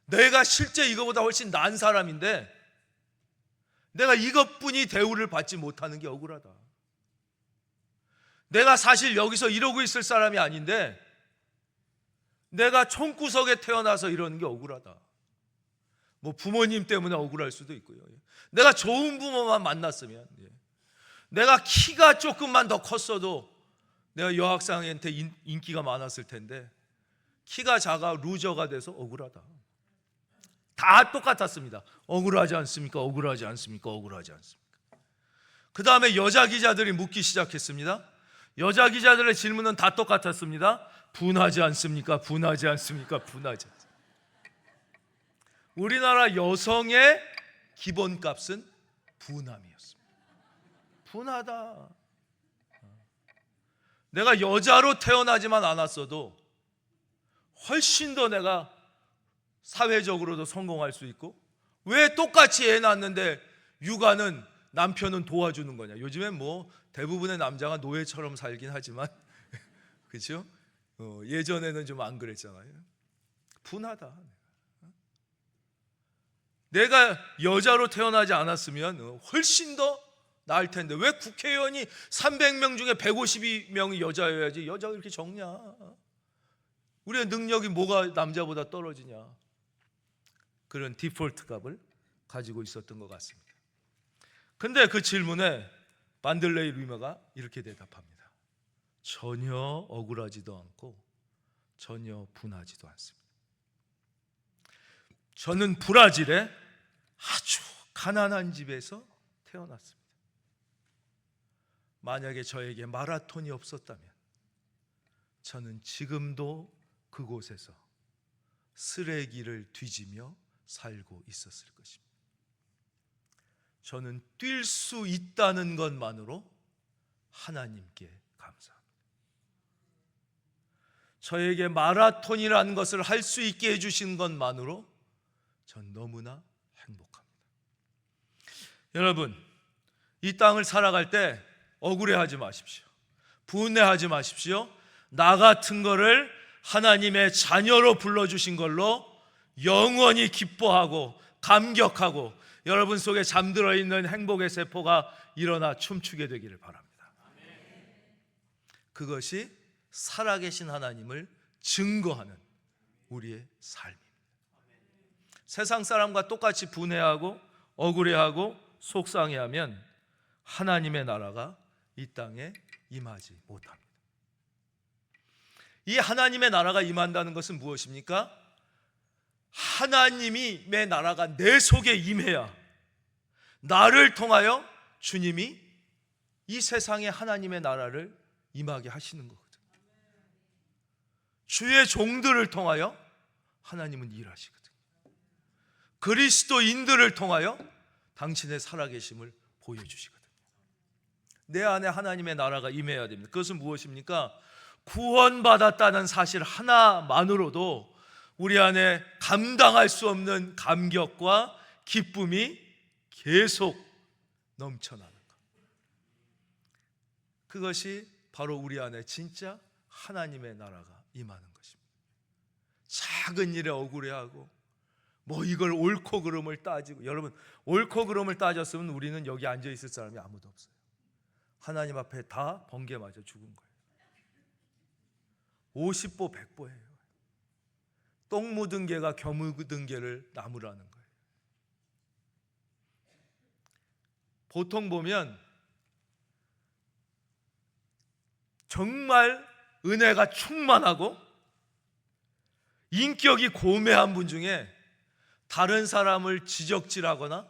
내가 실제 이거보다 훨씬 나은 사람인데 내가 이것뿐이 대우를 받지 못하는 게 억울하다. 내가 사실 여기서 이러고 있을 사람이 아닌데 내가 총구석에 태어나서 이러는 게 억울하다. 뭐 부모님 때문에 억울할 수도 있고요. 내가 좋은 부모만 만났으면, 내가 키가 조금만 더 컸어도 내가 여학생한테 인기가 많았을 텐데 키가 작아 루저가 돼서 억울하다. 다 똑같았습니다. 억울하지 않습니까? 억울하지 않습니까? 억울하지 않습니까? 그 다음에 여자 기자들이 묻기 시작했습니다. 여자 기자들의 질문은 다 똑같았습니다. 분하지 않습니까? 분하지 않습니까? 분하지 않습니까? 우리나라 여성의 기본값은 분함이었습니다. 분하다. 내가 여자로 태어나지만 않았어도 훨씬 더 내가 사회적으로도 성공할 수 있고, 왜 똑같이 애 낳았는데 육아는 남편은 도와주는 거냐? 요즘엔 뭐 대부분의 남자가 노예처럼 살긴 하지만 그렇죠? 예전에는 좀 안 그랬잖아요. 분하다. 내가 여자로 태어나지 않았으면 훨씬 더 나을 텐데 왜 국회의원이 300명 중에 152명이 여자여야지 여자가 이렇게 적냐? 우리의 능력이 뭐가 남자보다 떨어지냐? 그런 디폴트 값을 가지고 있었던 것 같습니다. 근데 그 질문에 반들레이 루이머가 이렇게 대답합니다. 전혀 억울하지도 않고 전혀 분하지도 않습니다. 저는 브라질의 아주 가난한 집에서 태어났습니다. 만약에 저에게 마라톤이 없었다면 저는 지금도 그곳에서 쓰레기를 뒤지며 살고 있었을 것입니다. 저는 뛸 수 있다는 것만으로 하나님께 감사합니다. 저에게 마라톤이라는 것을 할 수 있게 해주신 것만으로 전 너무나 행복합니다. 여러분, 이 땅을 살아갈 때 억울해하지 마십시오. 분해하지 마십시오. 나 같은 거를 하나님의 자녀로 불러주신 걸로 영원히 기뻐하고 감격하고 여러분 속에 잠들어 있는 행복의 세포가 일어나 춤추게 되기를 바랍니다. 그것이 살아계신 하나님을 증거하는 우리의 삶입니다. 세상 사람과 똑같이 분해하고 억울해하고 속상해하면 하나님의 나라가 이 땅에 임하지 못합니다. 이 하나님의 나라가 임한다는 것은 무엇입니까? 하나님의 나라가 내 속에 임해야 나를 통하여 주님이 이 세상에 하나님의 나라를 임하게 하시는 거거든요. 주의 종들을 통하여 하나님은 일하시거든요. 그리스도인들을 통하여 당신의 살아계심을 보여주시거든요. 내 안에 하나님의 나라가 임해야 됩니다. 그것은 무엇입니까? 구원받았다는 사실 하나만으로도 우리 안에 감당할 수 없는 감격과 기쁨이 계속 넘쳐나는 것. 그것이 바로 우리 안에 진짜 하나님의 나라가 임하는 것입니다. 작은 일에 억울해하고 뭐 이걸 옳고 그름을 따지고, 여러분 옳고 그름을 따졌으면 우리는 여기 앉아 있을 사람이 아무도 없어요. 하나님 앞에 다 번개 맞아 죽은 거예요. 50보 100보예요. 똥 묻은 개가 겨 묻은 개를 나무라는 거예요. 보통 보면 정말 은혜가 충만하고 인격이 고매한 분 중에 다른 사람을 지적질하거나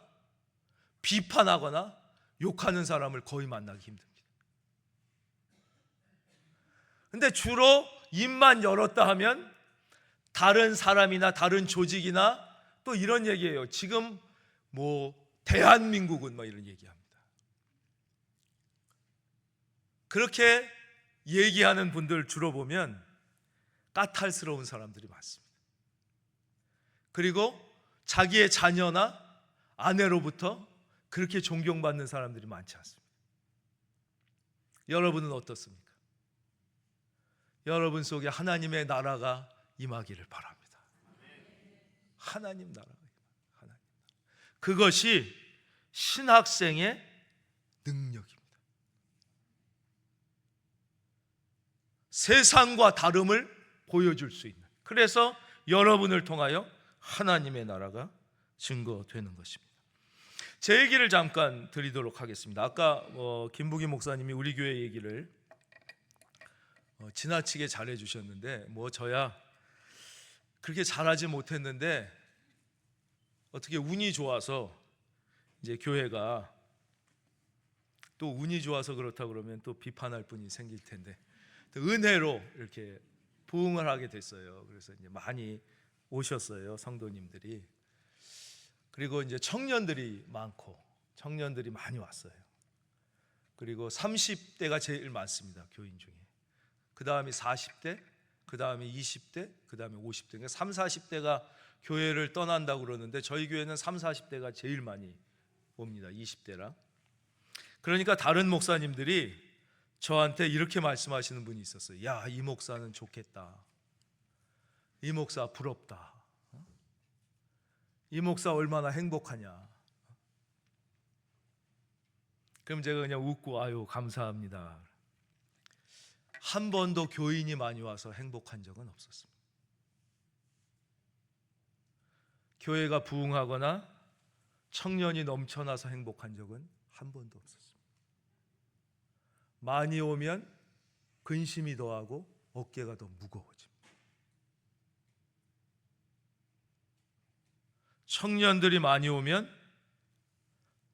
비판하거나 욕하는 사람을 거의 만나기 힘듭니다. 근데 주로 입만 열었다 하면 다른 사람이나 다른 조직이나 또 이런 얘기예요. 지금 뭐 대한민국은 뭐 이런 얘기합니다. 그렇게 얘기하는 분들 주로 보면 까탈스러운 사람들이 많습니다. 그리고 자기의 자녀나 아내로부터 그렇게 존경받는 사람들이 많지 않습니다. 여러분은 어떻습니까? 여러분 속에 하나님의 나라가 임하기를 바랍니다. 하나님 나라가 하나님. 그것이 신학생의 능력입니다. 세상과 다름을 보여줄 수 있는. 그래서 여러분을 통하여 하나님의 나라가 증거되는 것입니다. 제 얘기를 잠깐 드리도록 하겠습니다. 아까 김부기 목사님이 우리 교회 얘기를 지나치게 잘해 주셨는데 뭐 저야 그렇게 잘하지 못했는데 어떻게 운이 좋아서 이제 교회가 또 운이 좋아서 그렇다 그러면 또 비판할 분이 생길 텐데 은혜로 이렇게 부흥을 하게 됐어요. 그래서 이제 많이 오셨어요, 성도님들이. 그리고 이제 청년들이 많고 청년들이 많이 왔어요. 그리고 30대가 제일 많습니다, 교인 중에. 그 다음이 40대, 그 다음에 20대, 그 다음에 50대. 그러니까 3, 40대가 교회를 떠난다고 그러는데 저희 교회는 3, 40대가 제일 많이 옵니다, 20대랑. 그러니까 다른 목사님들이 저한테 이렇게 말씀하시는 분이 있었어요. 야, 이 목사는 좋겠다. 이 목사 부럽다. 이 목사 얼마나 행복하냐. 그럼 제가 그냥 웃고 아유 감사합니다. 한 번도 교인이 많이 와서 행복한 적은 없었습니다. 교회가 부흥하거나 청년이 넘쳐나서 행복한 적은 한 번도 없었습니다. 많이 오면 근심이 더하고 어깨가 더 무거워집니다. 청년들이 많이 오면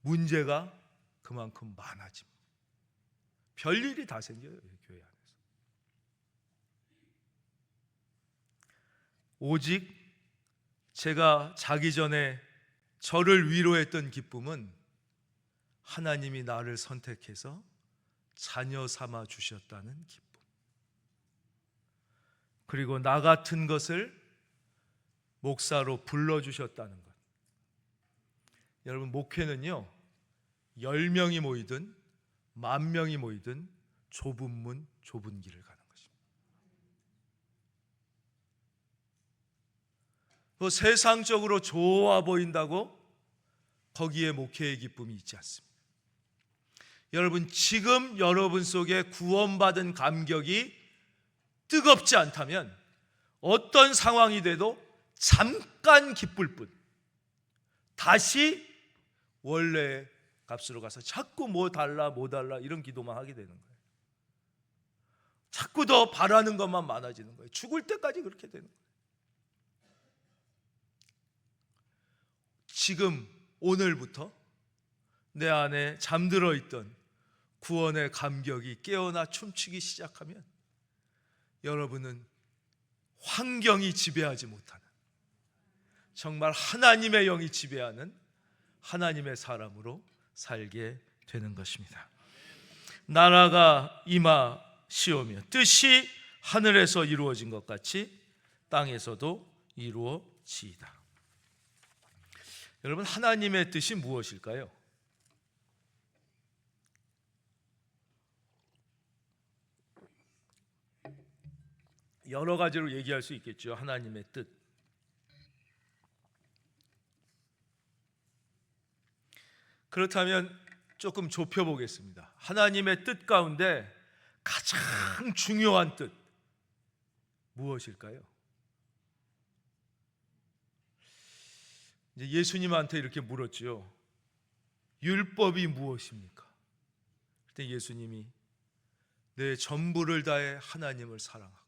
문제가 그만큼 많아집니다. 별일이 다 생겨요, 교회 안에서. 오직 제가 자기 전에 저를 위로했던 기쁨은 하나님이 나를 선택해서 자녀 삼아 주셨다는 기쁨. 그리고 나 같은 것을 목사로 불러주셨다는 것. 여러분, 목회는요 10명이 모이든 10,000명이 모이든 좁은 문 좁은 길을 가는 것입니다. 세상적으로 좋아 보인다고 거기에 목회의 기쁨이 있지 않습니다. 여러분, 지금 여러분 속에 구원받은 감격이 뜨겁지 않다면 어떤 상황이 돼도 잠깐 기쁠 뿐 다시 원래 값으로 가서 자꾸 뭐 달라 이런 기도만 하게 되는 거예요. 자꾸 더 바라는 것만 많아지는 거예요. 죽을 때까지 그렇게 되는 거예요. 지금 오늘부터 내 안에 잠들어 있던 구원의 감격이 깨어나 춤추기 시작하면 여러분은 환경이 지배하지 못하는 정말 하나님의 영이 지배하는 하나님의 사람으로 살게 되는 것입니다. 나라가 임하시오며 뜻이 하늘에서 이루어진 것 같이 땅에서도 이루어지이다. 여러분, 하나님의 뜻이 무엇일까요? 여러 가지로 얘기할 수 있겠죠. 하나님의 뜻. 그렇다면 조금 좁혀 보겠습니다. 하나님의 뜻 가운데 가장 중요한 뜻 무엇일까요? 이제 예수님한테 이렇게 물었죠. 율법이 무엇입니까? 그때 예수님이 내 전부를 다해 하나님을 사랑하고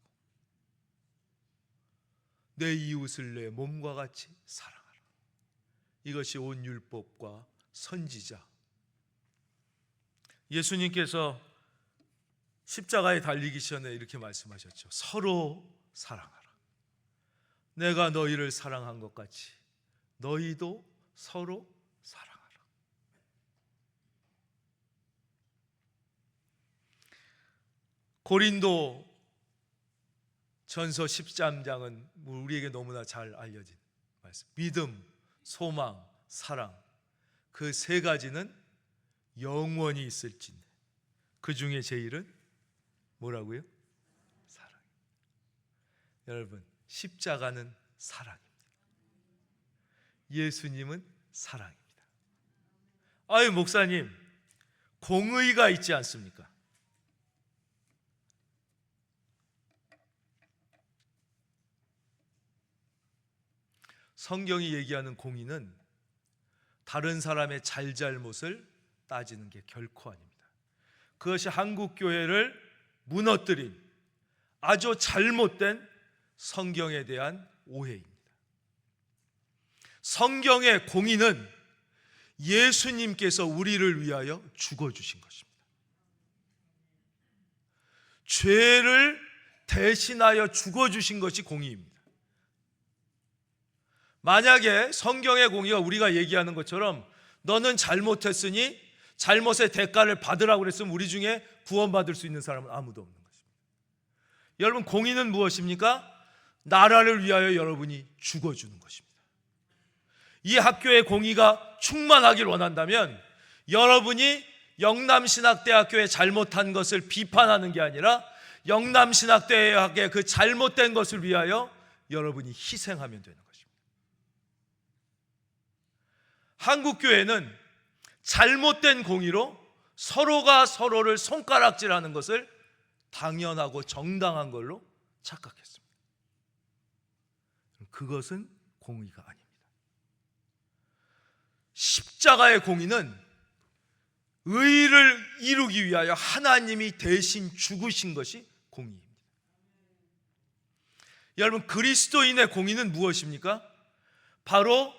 내 이웃을 내 몸과 같이 사랑하라. 이것이 온 율법과 선지자. 예수님께서 십자가에 달리기 전에 이렇게 말씀하셨죠. 서로 사랑하라. 내가 너희를 사랑한 것 같이 너희도 서로 사랑하라. 고린도 전서 13장은 우리에게 너무나 잘 알려진 말씀. 믿음, 소망, 사랑, 그 세 가지는 영원히 있을진데 그 중에 제일은 뭐라고요? 사랑. 여러분, 십자가는 사랑입니다. 예수님은 사랑입니다. 아유, 목사님, 공의가 있지 않습니까? 성경이 얘기하는 공의는 다른 사람의 잘잘못을 따지는 게 결코 아닙니다. 그것이 한국 교회를 무너뜨린 아주 잘못된 성경에 대한 오해입니다. 성경의 공의는 예수님께서 우리를 위하여 죽어주신 것입니다. 죄를 대신하여 죽어주신 것이 공의입니다. 만약에 성경의 공의가 우리가 얘기하는 것처럼 너는 잘못했으니 잘못의 대가를 받으라고 그랬으면 우리 중에 구원받을 수 있는 사람은 아무도 없는 것입니다. 여러분, 공의는 무엇입니까? 나라를 위하여 여러분이 죽어주는 것입니다. 이 학교의 공의가 충만하길 원한다면 여러분이 영남신학대학교에 잘못한 것을 비판하는 게 아니라 영남신학대학의 그 잘못된 것을 위하여 여러분이 희생하면 되는 것입니다. 한국교회는 잘못된 공의로 서로가 서로를 손가락질하는 것을 당연하고 정당한 걸로 착각했습니다. 그것은 공의가 아닙니다. 십자가의 공의는 의를 이루기 위하여 하나님이 대신 죽으신 것이 공의입니다. 여러분, 그리스도인의 공의는 무엇입니까? 바로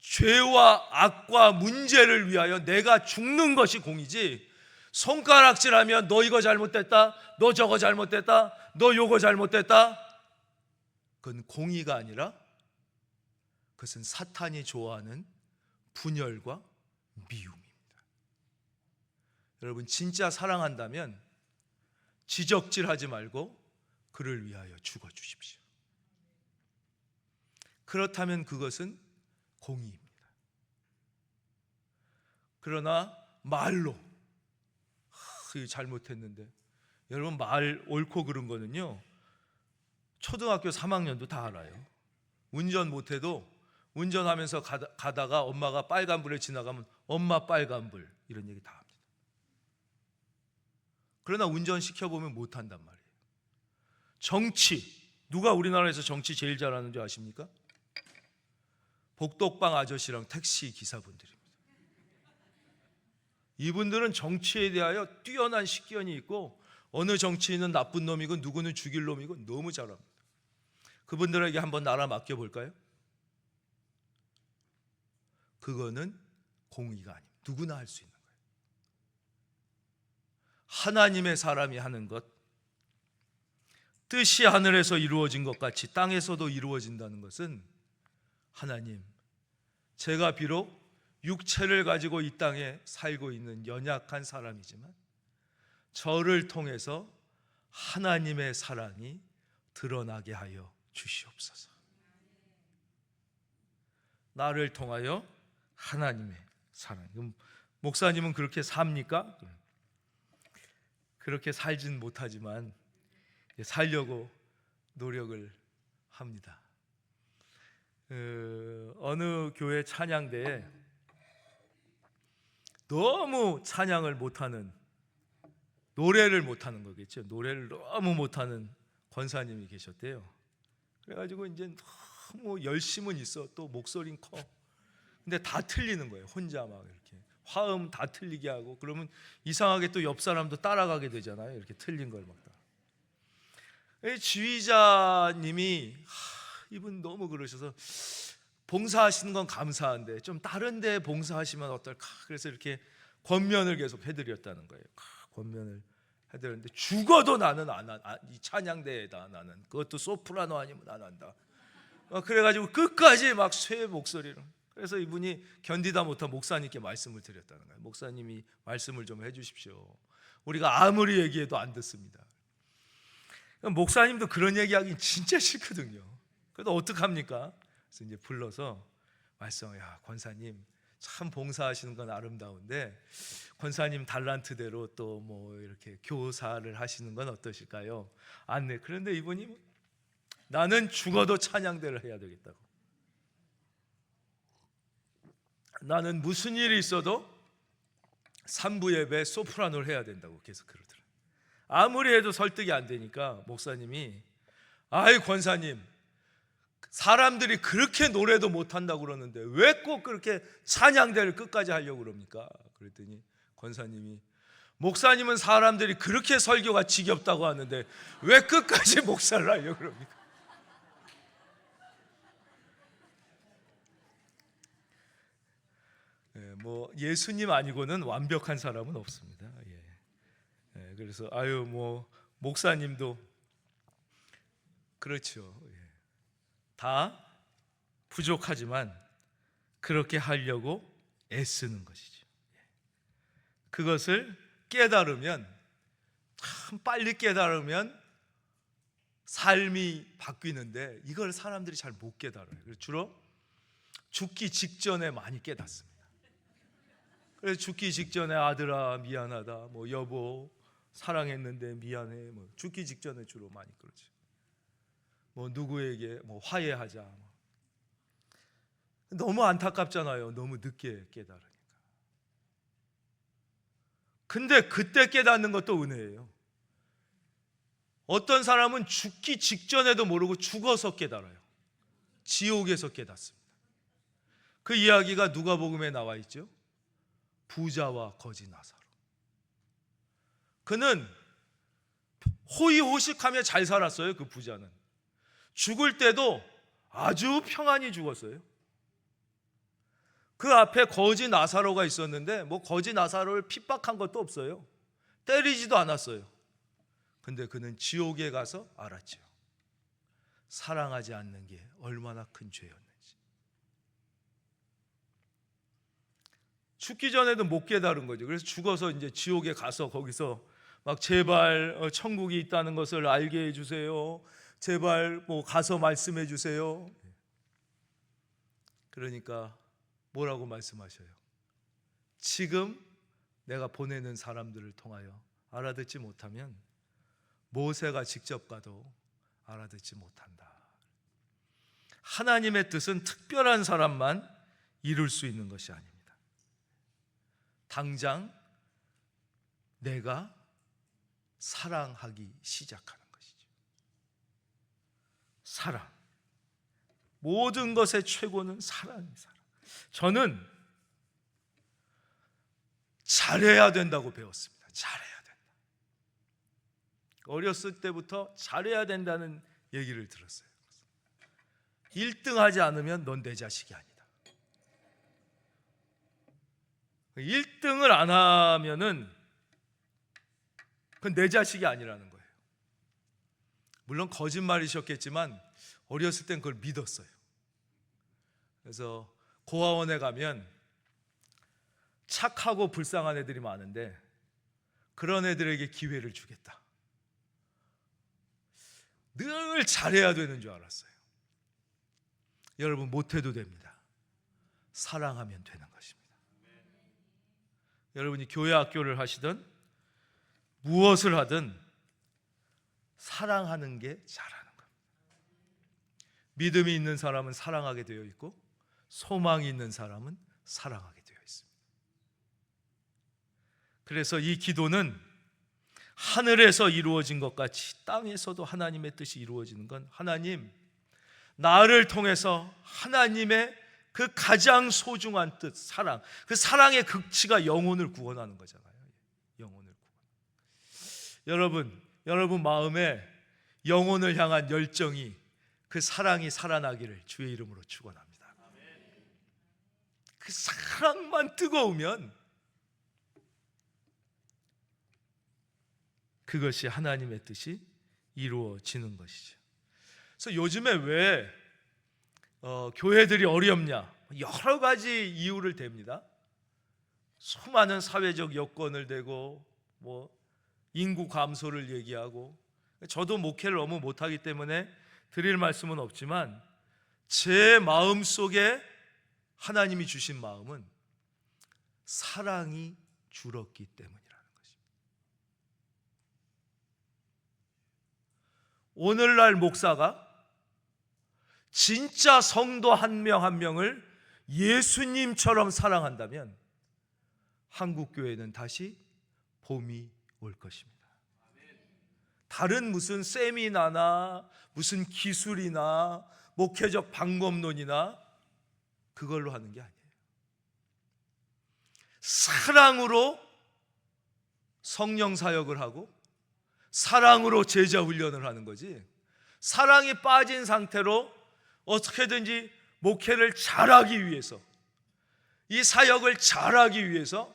죄와 악과 문제를 위하여 내가 죽는 것이 공이지, 손가락질하면 너 이거 잘못됐다, 너 저거 잘못됐다, 너 요거 잘못됐다, 그건 공의가 아니라 그것은 사탄이 좋아하는 분열과 미움입니다. 여러분, 진짜 사랑한다면 지적질하지 말고 그를 위하여 죽어주십시오. 그렇다면 그것은 공의입니다. 그러나 말로 잘못했는데, 여러분, 말 옳고 그른 거는요 초등학교 3학년도 다 알아요. 운전 못해도 운전하면서 가다가 엄마가 빨간불에 지나가면 엄마 빨간불 이런 얘기 다 합니다. 그러나 운전 시켜보면 못한단 말이에요. 정치, 누가 우리나라에서 정치 제일 잘하는 줄 아십니까? 복덕방 아저씨랑 택시 기사분들입니다. 이분들은 정치에 대하여 뛰어난 식견이 있고 어느 정치인은 나쁜 놈이고 누구는 죽일 놈이고 너무 잘합니다. 그분들에게 한번 나라 맡겨볼까요? 그거는 공의가 아닙니다. 누구나 할 수 있는 거예요. 하나님의 사람이 하는 것, 뜻이 하늘에서 이루어진 것 같이 땅에서도 이루어진다는 것은, 하나님, 제가 비록 육체를 가지고 이 땅에 살고 있는 연약한 사람이지만 저를 통해서 하나님의 사랑이 드러나게 하여 주시옵소서. 나를 통하여 하나님의 사랑. 그럼 목사님은 그렇게 삽니까? 그렇게 살진 못하지만 살려고 노력을 합니다. 어느 교회 찬양대에 너무 찬양을 못하는, 노래를 못하는 거겠죠. 노래를 너무 못하는 권사님이 계셨대요. 그래가지고 이제 너무 열심은 있어, 또 목소리는 커. 근데 다 틀리는 거예요. 혼자 막 이렇게 화음 다 틀리게 하고, 그러면 이상하게 또 옆 사람도 따라가게 되잖아요. 이렇게 틀린 걸 막. 지휘자님이 이분 너무 그러셔서 봉사하시는 건 감사한데 좀 다른 데 봉사하시면 어떨까? 그래서 이렇게 권면을 계속 해드렸다는 거예요. 권면을 해드렸는데 죽어도 나는 이 찬양대회다. 나는 그것도 소프라노 아니면 안 한다. 그래가지고 끝까지 막 쇠 목소리로. 그래서 이분이 견디다 못한 목사님께 말씀을 드렸다는 거예요. 목사님이 말씀을 좀 해주십시오. 우리가 아무리 얘기해도 안 듣습니다. 목사님도 그런 얘기하기 진짜 싫거든요. 그래도 어떡합니까? 그래서 이제 불러서 말씀, 야 권사님 참 봉사하시는 건 아름다운데 권사님 달란트대로 또 뭐 이렇게 교사를 하시는 건 어떠실까요? 안내. 그런데 이분이 나는 죽어도 찬양대를 해야 되겠다고. 나는 무슨 일이 있어도 3부 예배 소프라노를 해야 된다고 계속 그러더라고요. 아무리 해도 설득이 안 되니까 목사님이 아이 권사님 사람들이 그렇게 노래도 못한다고 그러는데 왜 꼭 그렇게 찬양대를 끝까지 하려고 그럽니까? 그랬더니 권사님이 목사님은 사람들이 그렇게 설교가 지겹다고 하는데 왜 끝까지 목사를 하려고 그럽니까? 뭐 예수님 아니고는 완벽한 사람은 없습니다. 그래서 아유 뭐 목사님도 그렇죠. 다 부족하지만 그렇게 하려고 애쓰는 것이죠. 그것을 깨달으면 참 빨리 깨달으면 삶이 바뀌는데 이걸 사람들이 잘 못 깨달아요. 그래서 주로 죽기 직전에 많이 깨닫습니다. 그래서 죽기 직전에 아들아 미안하다, 뭐 여보 사랑했는데 미안해, 뭐 죽기 직전에 주로 많이 그러죠. 뭐 누구에게 뭐 화해하자. 너무 안타깝잖아요. 너무 늦게 깨달으니까. 근데 그때 깨닫는 것도 은혜예요. 어떤 사람은 죽기 직전에도 모르고 죽어서 깨달아요. 지옥에서 깨닫습니다. 그 이야기가 누가복음에 나와 있죠. 부자와 거지 나사로. 그는 호의호식하며 잘 살았어요. 그 부자는 죽을 때도 아주 평안히 죽었어요. 그 앞에 거지 나사로가 있었는데 뭐 거지 나사로를 핍박한 것도 없어요. 때리지도 않았어요. 근데 그는 지옥에 가서 알았죠. 사랑하지 않는 게 얼마나 큰 죄였는지. 죽기 전에도 못 깨달은 거죠. 그래서 죽어서 이제 지옥에 가서 거기서 막 제발 천국이 있다는 것을 알게 해주세요. 제발 뭐 가서 말씀해 주세요. 그러니까 뭐라고 말씀하셔요? 지금 내가 보내는 사람들을 통하여 알아듣지 못하면 모세가 직접 가도 알아듣지 못한다. 하나님의 뜻은 특별한 사람만 이룰 수 있는 것이 아닙니다. 당장 내가 사랑하기 시작하는 것이죠. 사랑. 모든 것의 최고는 사랑입니다. 사랑. 저는 잘해야 된다고 배웠습니다. 잘해야 된다. 어렸을 때부터 잘해야 된다는 얘기를 들었어요. 1등 하지 않으면 넌 내 자식이 아니다. 1등을 안 하면은 그건 내 자식이 아니라는 거예요. 물론 거짓말이셨겠지만 어렸을 땐 그걸 믿었어요. 그래서 고아원에 가면 착하고 불쌍한 애들이 많은데 그런 애들에게 기회를 주겠다. 늘 잘해야 되는 줄 알았어요. 여러분 못해도 됩니다. 사랑하면 되는 것입니다. 여러분이 교회 학교를 하시든 무엇을 하든 사랑하는 게 잘하는 겁니다. 믿음이 있는 사람은 사랑하게 되어 있고 소망이 있는 사람은 사랑하게 되어 있습니다. 그래서 이 기도는 하늘에서 이루어진 것 같이 땅에서도 하나님의 뜻이 이루어지는 건 하나님, 나를 통해서 하나님의 그 가장 소중한 뜻, 사랑, 그 사랑의 극치가 영혼을 구원하는 거잖아요. 영혼을 구원. 여러분 마음에 영혼을 향한 열정이, 그 사랑이 살아나기를 주의 이름으로 축원합니다. 그 사랑만 뜨거우면 그것이 하나님의 뜻이 이루어지는 것이죠. 그래서 요즘에 왜 교회들이 어렵냐? 여러 가지 이유를 댑니다. 수많은 사회적 여건을 대고 뭐 인구 감소를 얘기하고, 저도 목회를 너무 못하기 때문에 드릴 말씀은 없지만 제 마음속에 하나님이 주신 마음은 사랑이 줄었기 때문이라는 것입니다. 오늘날 목사가 진짜 성도 한 명 한 명을 예수님처럼 사랑한다면 한국교회는 다시 봄이 올 것입니다. 다른 무슨 세미나나 무슨 기술이나 목회적 방법론이나 그걸로 하는 게 아니에요. 사랑으로 성령 사역을 하고 사랑으로 제자 훈련을 하는 거지, 사랑이 빠진 상태로 어떻게든지 목회를 잘하기 위해서, 이 사역을 잘하기 위해서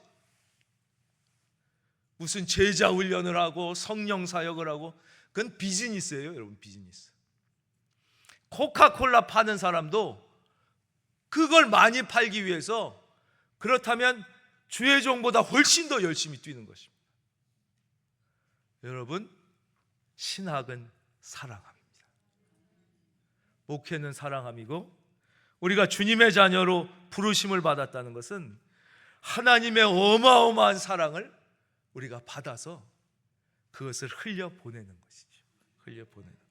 무슨 제자 훈련을 하고 성령 사역을 하고, 그건 비즈니스예요, 여러분. 비즈니스. 코카콜라 파는 사람도 그걸 많이 팔기 위해서, 그렇다면 주의 종보다 훨씬 더 열심히 뛰는 것입니다. 여러분, 신학은 사랑함입니다. 목회는 사랑함이고, 우리가 주님의 자녀로 부르심을 받았다는 것은 하나님의 어마어마한 사랑을 우리가 받아서 그것을 흘려보내는 것이죠. 흘려보내는 거죠.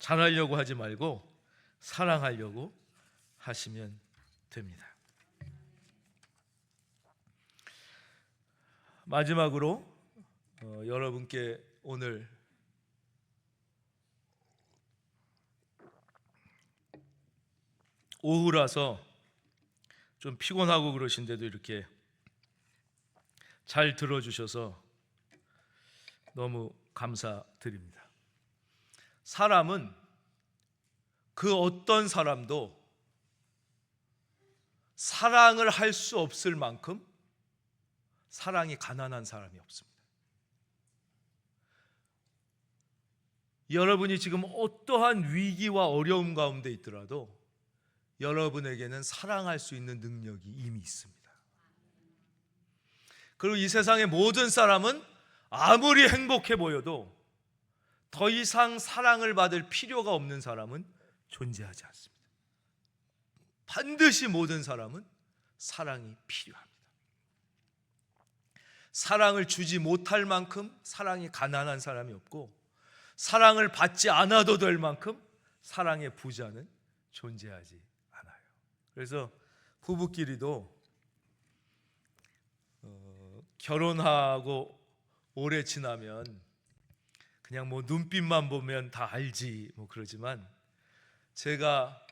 잘하려고 하지 말고 사랑하려고 하시면 됩니다. 마지막으로 여러분께 오늘 오후라서 좀 피곤하고 그러신데도 이렇게 잘 들어주셔서 너무 감사드립니다. 사람은 그 어떤 사람도 사랑을 할 수 없을 만큼 사랑이 가난한 사람이 없습니다. 여러분이 지금 어떠한 위기와 어려움 가운데 있더라도 여러분에게는 사랑할 수 있는 능력이 이미 있습니다. 그리고 이 세상의 모든 사람은 아무리 행복해 보여도 더 이상 사랑을 받을 필요가 없는 사람은 존재하지 않습니다. 반드시 모든 사람은 사랑이 필요합니다. 사랑을 주지 못할 만큼 사랑이 가난한 사람이 없고, 사랑을 받지 않아도 될 만큼 사랑의 부자는 존재하지 않아요. 그래서 부부끼리도 결혼하고 오래 지나면 그냥 뭐 눈빛만 보면 다 알지 뭐 그러지만, 제가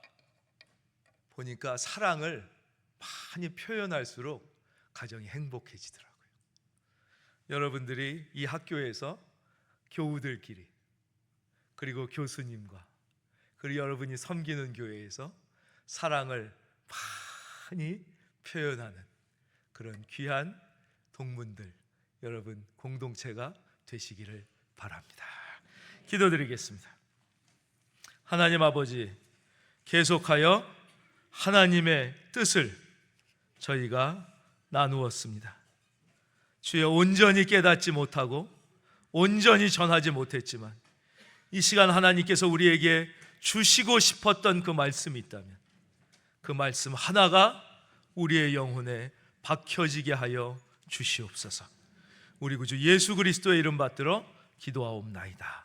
보니까 사랑을 많이 표현할수록 가정이 행복해지더라고요. 여러분들이 이 학교에서 교우들끼리, 그리고 교수님과, 그리고 여러분이 섬기는 교회에서 사랑을 많이 표현하는 그런 귀한 동문들, 여러분 공동체가 되시기를 바랍니다. 기도드리겠습니다. 하나님 아버지, 계속하여 하나님의 뜻을 저희가 나누었습니다. 주여, 온전히 깨닫지 못하고 온전히 전하지 못했지만 이 시간 하나님께서 우리에게 주시고 싶었던 그 말씀이 있다면 그 말씀 하나가 우리의 영혼에 박혀지게 하여 주시옵소서. 우리 구주 예수 그리스도의 이름 받들어 기도하옵나이다.